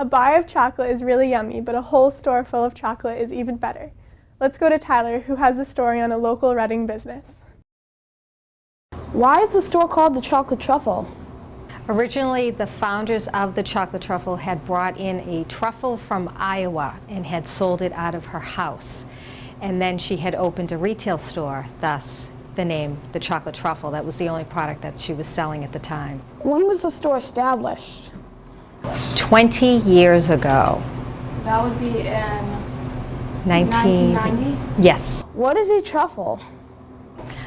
A bar of chocolate is really yummy, but a whole store full of chocolate is even better. Let's go to Tyler, who has the story on a local Reading business. Why is the store called the Chocolate Truffle? Originally, the founders of the Chocolate Truffle had brought in a truffle from Iowa and had sold it out of her house. And then she had opened a retail store, thus the name, the Chocolate Truffle. That was the only product that she was selling at the time. When was the store established? 20 years ago. So that would be in 1990? Yes. What is a truffle?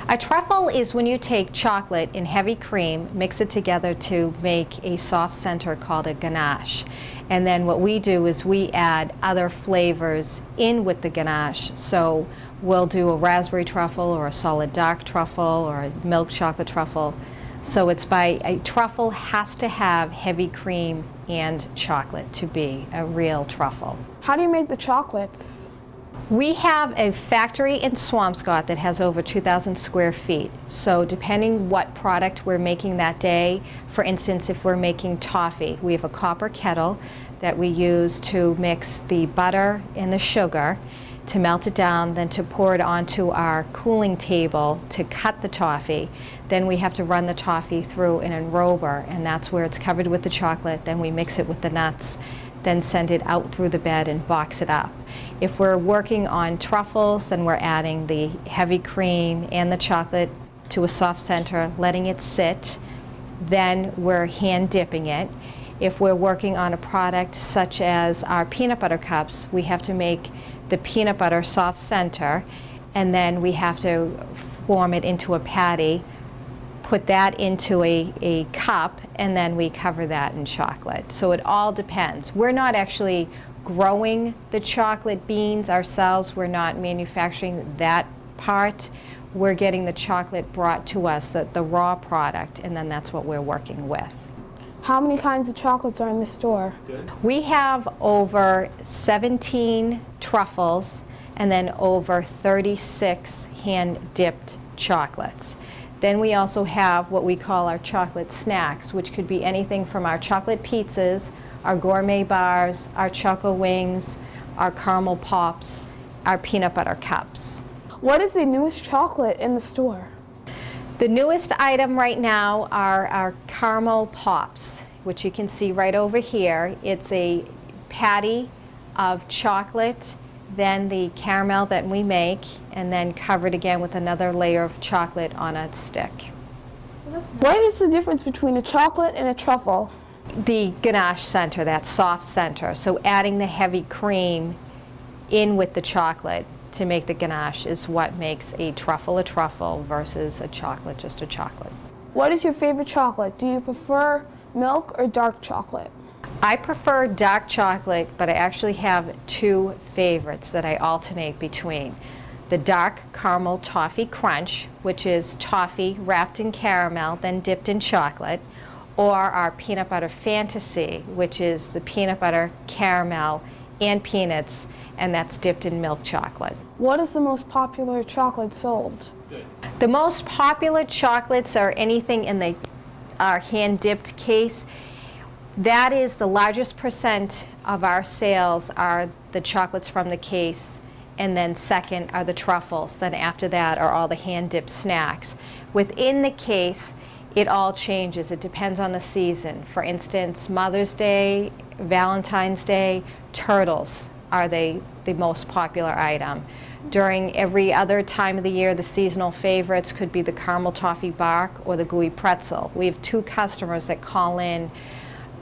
A truffle is when you take chocolate in heavy cream, mix it together to make a soft center called a ganache. And then what we do is we add other flavors in with the ganache. So we'll do a raspberry truffle or a solid dark truffle or a milk chocolate truffle. So a truffle has to have heavy cream and chocolate to be a real truffle. How do you make the chocolates? We have a factory in Swampscott that has over 2,000 square feet. So depending what product we're making that day, for instance, if we're making toffee, we have a copper kettle that we use to mix the butter and the sugar, to melt it down, then to pour it onto our cooling table to cut the toffee. Then we have to run the toffee through an enrober, and that's where it's covered with the chocolate. Then we mix it with the nuts, then send it out through the bed and box it up. If we're working on truffles, then we're adding the heavy cream and the chocolate to a soft center, letting it sit. Then we're hand dipping it. If we're working on a product such as our peanut butter cups, we have to make the peanut butter soft center, and then we have to form it into a patty, put that into a cup, and then we cover that in chocolate. So it all depends. We're not actually growing the chocolate beans ourselves. We're not manufacturing that part. We're getting the chocolate brought to us, the raw product, and then that's what we're working with. How many kinds of chocolates are in the store? Good. We have over 17 truffles and then over 36 hand-dipped chocolates. Then we also have what we call our chocolate snacks, which could be anything from our chocolate pizzas, our gourmet bars, our choco wings, our caramel pops, our peanut butter cups. What is the newest chocolate in the store? The newest item right now are our caramel pops, which you can see right over here. It's a patty of chocolate, then the caramel that we make, and then covered again with another layer of chocolate on a stick. What is the difference between a chocolate and a truffle? The ganache center, that soft center. So adding the heavy cream in with the chocolate to make the ganache is what makes a truffle versus a chocolate just a chocolate. What is your favorite chocolate? Do you prefer milk or dark chocolate? I prefer dark chocolate, but I actually have two favorites that I alternate between. The dark caramel toffee crunch, which is toffee wrapped in caramel, then dipped in chocolate, or our peanut butter fantasy, which is the peanut butter, caramel, and peanuts, and that's dipped in milk chocolate. What is the most popular chocolate sold? The most popular chocolates are anything in our hand-dipped case. That is the largest percent of our sales are the chocolates from the case, and then second are the truffles. Then after that are all the hand-dipped snacks. Within the case, it all changes. It depends on the season. For instance, Mother's Day, Valentine's Day, turtles are the most popular item. During every other time of the year, the seasonal favorites could be the caramel toffee bark or the gooey pretzel. We have two customers that call in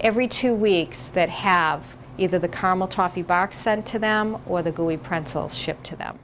every 2 weeks that have either the caramel toffee bark sent to them or the gooey pretzels shipped to them.